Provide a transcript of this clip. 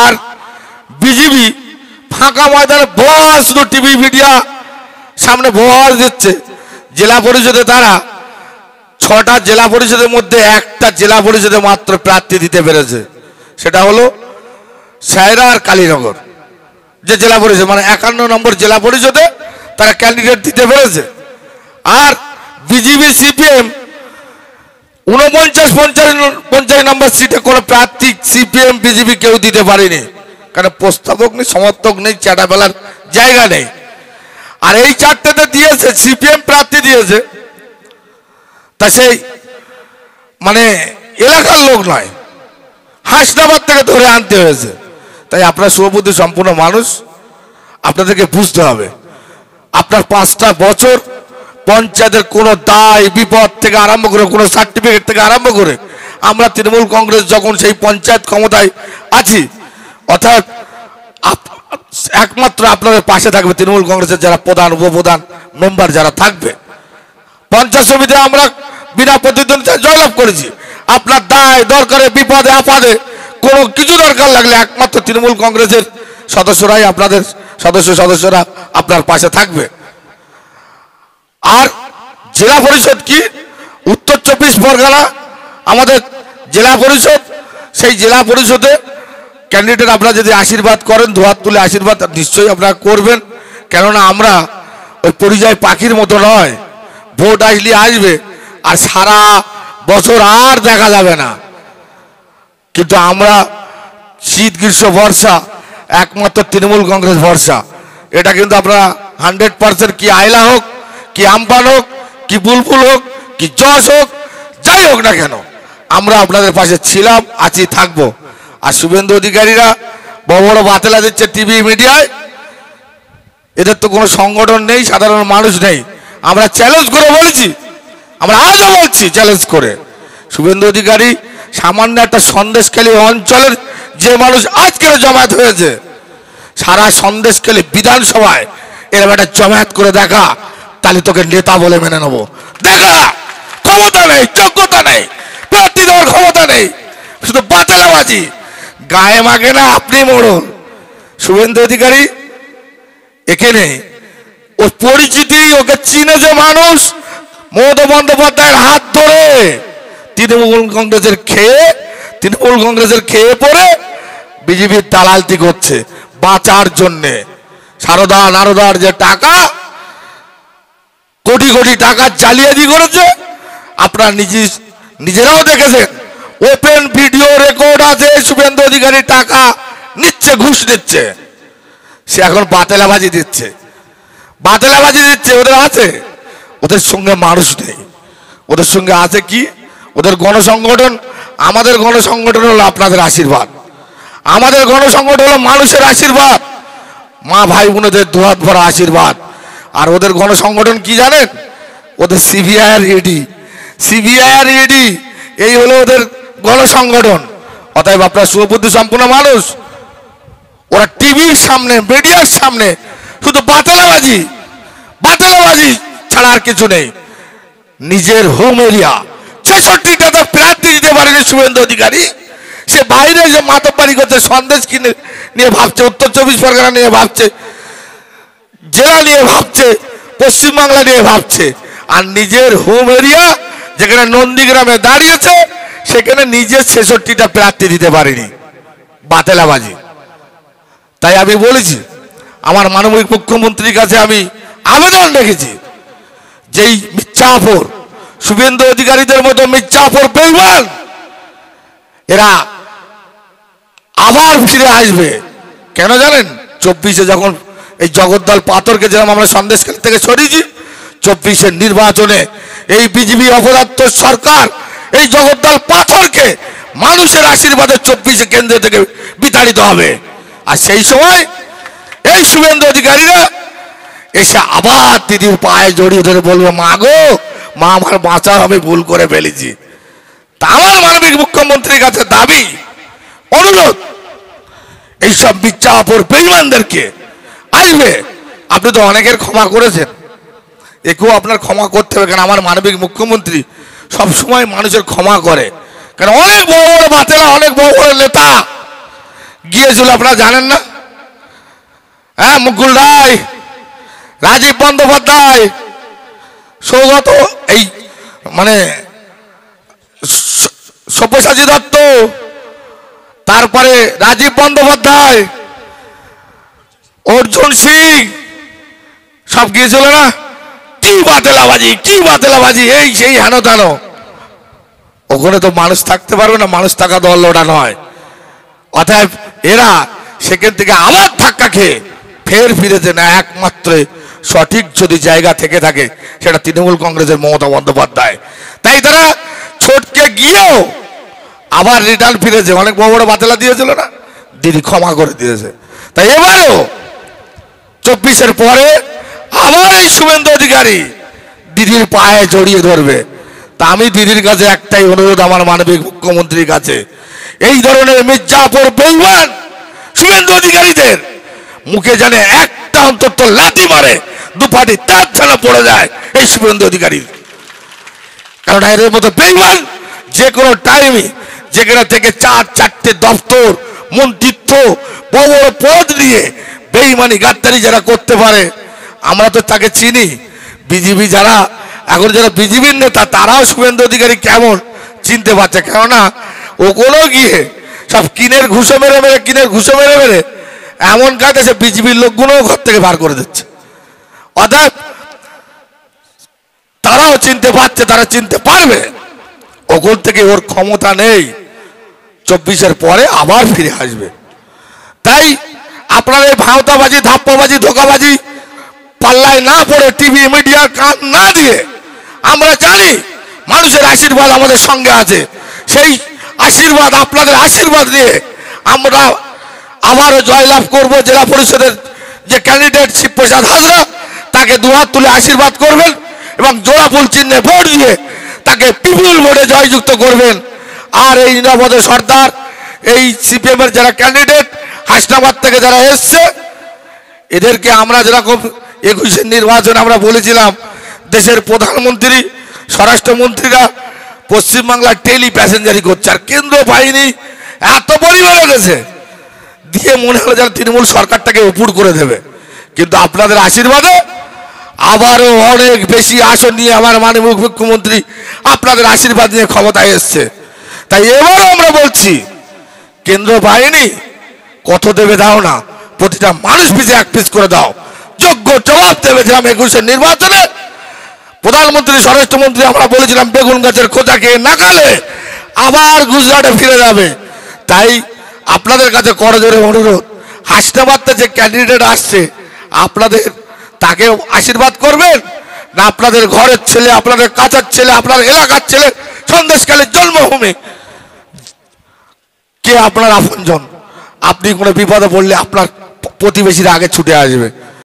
আর BJP ফাঁকা ময়দানে বস শুধু টিভি মিডিয়া সামনে বস দিচ্ছে। জেলা পরিষদে তারা 6টা জেলা পরিষদের মধ্যে একটা জেলা পরিষদে মাত্র প্রার্থী দিতে পেরেছে, সেটা হলো সায়রা আর কালীনগর যে জেলা পরিষদ, মানে 51 নম্বর জেলা পরিষদে তারা ক্যান্ডিডেট দিতে পেরেছে। আর বিজেপি সিপিএম 49-50 নম্বর সিটে কোনো প্রার্থী সিপিএম বিজেপি কেউ দিতে পারেনি, কারণ প্রস্তাবক নেই, সমর্থক নেই, চাটা ফেলার জায়গা নেই। আর এই 4টেতে দিয়েছে সিপিএম প্রার্থী দিয়েছে, তা সেই মানে এলাকার লোক নয়, হাসনাবাদ থেকে ধরে আনতে হয়েছে। তাই আপনার শুভবুদ্ধি সম্পূর্ণ মানুষ, আপনাদেরকে বুঝতে হবে আপনার 5টা বছর পঞ্চায়েতের কোনো দায় বিপদ থেকে আরম্ভ করে, কোনো সার্টিফিকেট থেকে আরম্ভ করে, আমরা তৃণমূল কংগ্রেস যখন সেই পঞ্চায়েত ক্ষমতায় আছি, অর্থাৎ একমাত্র আপনাদের পাশে থাকবে তৃণমূল কংগ্রেসের যারা প্রধান উপপ্রধান মেম্বার যারা থাকবে। পঞ্চায়েত সমিতিতে আমরা বিনা প্রতিদ্বন্দ্বিতায় জয়লাভ করেছি। আপনার দায় দরকারে বিপদে আপদে কোনো কিছু দরকার লাগলে একমাত্র তৃণমূল কংগ্রেসের সদস্যরাই আপনাদের সদস্যরা আপনার পাশে থাকবে। আর জেলা পরিষদ কি উত্তর 24 পরগনা আমাদের জেলা পরিষদ, সেই জেলা পরিষদে ক্যান্ডিডেট আপনারা যদি আশীর্বাদ করেন, দুহাত তুলে আশীর্বাদ নিশ্চয়ই আপনারা করবেন, কেননা আমরা ওই পরিযায়ী পাখির মতো নয়, ভোট আসলে আসবে আর সারা বছর আর দেখা যাবে না। কিন্তু আমরা শীত গ্রীষ্ম বর্ষা একমাত্র তৃণমূল কংগ্রেস ভরসা, এটা কিন্তু আপনারা 100% কি আইলা হোক, কি আমপান হোক, কি বুলবুল হোক, কি যশ হোক, যাই হোক না কেন আমরা আপনাদের পাশে ছিলাম, আছি, থাকবো। আর শুভেন্দু অধিকারীরা বড় বড় বাতেলা দিচ্ছে টিভি মিডিয়ায়, এদের তো কোনো সংগঠন নেই, সাধারণ মানুষ নেই। আমরা চ্যালেঞ্জ করে বলেছি, আমরা আজও বলছি চ্যালেঞ্জ করে, শুভেন্দু অধিকারী সামান্য একটা সন্দেশখালী অঞ্চলের যে মানুষ আজকে জমায়েত হয়েছে, সারা সন্দেশখালী বিধানসভায় এরকম একটা জমায়েত করে দেখা, তাহলে তোকে নেতা বলে মেনে নেবো। দেখা ক্ষমতা নেই, যোগ্যতা নেই, প্রার্থী দেওয়ার ক্ষমতা নেই, শুধু বাতেলাবাজি, গায়ে মাগে না আপনি মোড়ল। শুভেন্দু অধিকারী এখানে ওর পরিচিতি, ওকে চিনে যে মানুষ, মমতা বন্দ্যোপাধ্যায়ের হাত ধরে তৃণমূল কংগ্রেসের খেয়ে পড়ে বিজেপির দালালতি করছে বাঁচার জন্যে। সারদা নারদার যে টাকা, কোটি কোটি টাকা জালিয়াতি করেছে, আপনারা নিজেরাও দেখেছেন, ওপেন ভিডিও রেকর্ড আছে। শুভেন্দু অধিকারী টাকা নিচ্ছে, ঘুষ নিচ্ছে, সে এখন বাতেলাবাজি দিচ্ছে। ওদের আছে, ওদের সঙ্গে মানুষ নেই, ওদের সঙ্গে আছে কি ওদের গণসংগঠন। আমাদের গণসংগঠন হলো আপনাদের আশীর্বাদ, আমাদের গণসংগঠন হলো মানুষের আশীর্বাদ, মা ভাই বোনদের দুহাত ভরা আশীর্বাদ। আর ওদের গণসংগঠন কি জানেন? ওদের সিবিআই ইডি, এই হলো ওদের গণসংগঠন। অতএব আপনার সুবুদ্ধি সম্পন্ন মানুষ, ওরা টিভির সামনে, মিডিয়ার সামনে শুধু বাতেলাবাজি ছাড়া আর কিছু নেই। নিজের হোম এরিয়া 66টাতে প্রার্থী দিতে পারেনি শুভেন্দু অধিকারী, সে বাইরে যে মাতব্বাড়ি করছে, সন্দেশ কিনে নিয়ে ভাবছে, উত্তর 24 পরগনা নিয়ে ভাবছে, জেলা নিয়ে ভাবছে, পশ্চিমবাংলা নিয়ে ভাবছে। আর নিজের হোম এরিয়া যেখানে নন্দীগ্রামে দাঁড়িয়েছে, সেখানে নিজের 66টা প্রার্থী দিতে পারেনি, বাতেলাবাজি। তাই আমি বলেছি, আমার মাননীয় মুখ্যমন্ত্রীর কাছে আমি আবেদন রেখেছি, যেই মির্জাপুর শুভেন্দু অধিকারীদের মতো মির্জাপুর বেঈমান, এরা আবার ফিরে আসবে। কেন জানেন? 24-এ যখন এই জগদ্দল পাথরকে যেরকম আমরা সন্দেশখালী থেকে সরিয়েছি, 24-এর নির্বাচনে এই বিজেপি অপদার্থ সরকার এই জগদ্দল পাথরকে মানুষের আশীর্বাদে 24-এ কেন্দ্র থেকে বিতাড়িত হবে। আর সেই সময় এই শুভেন্দু অধিকারীরা এসে আবার দিদির পায়ে জড়িয়ে ধরে বলবো, মা গো, মা আমার বাঁচা, আমি ভুল করে ফেলেছি। তা আমার মাননীয় মুখ্যমন্ত্রীর কাছে দাবি, অনুরোধ, এইসব মির্জাপুর বেঈমানদেরকে আসবে। আপনি তো অনেকের ক্ষমা করেছেন, একেও আপনার ক্ষমা করতে হবে, কারণ আমার মাননীয় মুখ্যমন্ত্রী সবসময় মানুষের ক্ষমা করে। কারণ অনেক বড় বড় বাতেলা, অনেক বড় বড় নেতা গিয়েছিল আপনারা জানেন না? হ্যাঁ, মুকুল রায়, রাজীব বন্দ্যোপাধ্যায়, সৌগত, এই মানে সব্যসাচী দত্ত, তারপরে রাজীব বন্দ্যোপাধ্যায়, অর্জুন সিং, সব গিয়েছিল না? কি বাতেলাবাজি, কি বাতেলাবাজি, এই সেই হেন তেন। ওখানে তো মানুষ থাকতে পারবে না, মানুষ থাকা দল ওটা নয়। অতএব এরা সেখান থেকে আবার ধাক্কা খেয়ে ফের ফিরেছে না। একমাত্র সঠিক যদি জায়গা থেকে থাকে সেটা তৃণমূল কংগ্রেসের মমতা বন্দ্যোপাধ্যায়। তাই তারা ছোটকে গিয়েও আবার রিটার্ন ফিরেছে। অনেক বড় বড় বাতেলা দিয়েছিল না, দিদি ক্ষমা করে দিয়েছে। তাই এবারেও 24-এর পরে আবার এই শুভেন্দু অধিকারী দিদির পায়ে জড়িয়ে ধরবে। তা আমি দিদির কাছে একটাই অনুরোধ, আমার মানবিক মুখ্যমন্ত্রীর কাছে, এই ধরনের মির্জাপুর বেঈমান শুভেন্দু অধিকারীদের মুখে জানে একটা অন্তত লাথি মারে, দুপাটি তার যেন পড়ে যায় এই শুভেন্দু অধিকারী। কারণ এর মতো বেঈমান যে কোনো টাইমে যেখানে থেকে 4-4টে দপ্তর, মন্ত্রিত্ব, বড় বড় পদ নিয়ে বেঈমানি গাদ্দারি যারা করতে পারে, আমরা তো তাকে চিনি। বিজেপি যারা এখন যারা বিজেপির নেতা, তারাও শুভেন্দু অধিকারী কেমন চিনতে পারছে। কেননা ওগুলো গিয়ে সব কিনের ঘুষো মেরে মেরে, কিনের ঘুষো মেরে মেরে এমন কাজ আছে বিজেপির লোকগুলোও ঘর থেকে বার করে দিচ্ছে। অর্থাৎ তারাও চিনতে পারছে, তারা চিনতে পারবে ওখান থেকে ওর ক্ষমতা নেই। 24-এর পরে আবার ফিরে আসবে। তাই আপনার এই ভাওতাবাজি, ধাপ্পাবাজি, ধোকাবাজি পাল্লায় না পড়ে, টিভি মিডিয়ার কান না দিয়ে, আমরা জানি মানুষের আশীর্বাদ আমাদের সঙ্গে আছে। সেই আশীর্বাদ, আপনাদের আশীর্বাদ দিয়ে আমরা আবারও জয়লাভ করব। জেলা পরিষদের যে ক্যান্ডিডেট শিবপ্রসাদ হাজরা, তাকে দুহাত তুলে আশীর্বাদ করবেন এবং জোড়াফুল চিহ্নে ভোট দিয়ে তাকে পিপুল ভোটে জয়যুক্ত করবেন। আর এই নিরাপদ সর্দার, এই সিপিএম এর যারা ক্যান্ডিডেট হাসনাবাদ থেকে যারা এসছে, এদেরকে আমরা যেরকম 21-এর নির্বাচনে আমরা বলেছিলাম, দেশের প্রধানমন্ত্রী, স্বরাষ্ট্রমন্ত্রীরা পশ্চিমবাংলার টেলি প্যাসেঞ্জারি করছে, আর কেন্দ্র বাহিনী এত পরিমাণে গেছে দিয়ে মনে হলো যেন তৃণমূল সরকারটাকে উপুড় করে দেবে। কিন্তু আপনাদের আশীর্বাদে আবারও অনেক বেশি আসন নিয়ে আমার মাননীয় মুখ্যমন্ত্রী আপনাদের আশীর্বাদ নিয়ে ক্ষমতায় এসছে। তাই এবারও আমরা বলছি, কেন্দ্র বাহিনী কত দেবে দাও না, প্রতিটা মানুষ পিছে 1 পিস করে দাও। যোগ্য জবাব দেবে। যেরকম 21-এর নির্বাচনে প্রধানমন্ত্রী, স্বরাষ্ট্রমন্ত্রী আমরা বলেছিলাম বেগুন গাছের খোঁজা খেয়ে নাকালে আবার গুজরাটে ফিরে যাবে। তাই আপনাদের কাছে করজোরে অনুরোধ, হাসনাবাদে যে ক্যান্ডিডেট আসছে আপনাদের তাকে আশীর্বাদ করবেন না আপনাদের ঘরের ছেলে, আপনাদের কাছের ছেলে, আপনার এলাকার ছেলে, সন্দেশকালের জন্মভূমি, কে আপনার আপনজন? আপনি কোনো বিপদে পড়লে আপনার প্রতিবেশীরা আগে ছুটে আসবে।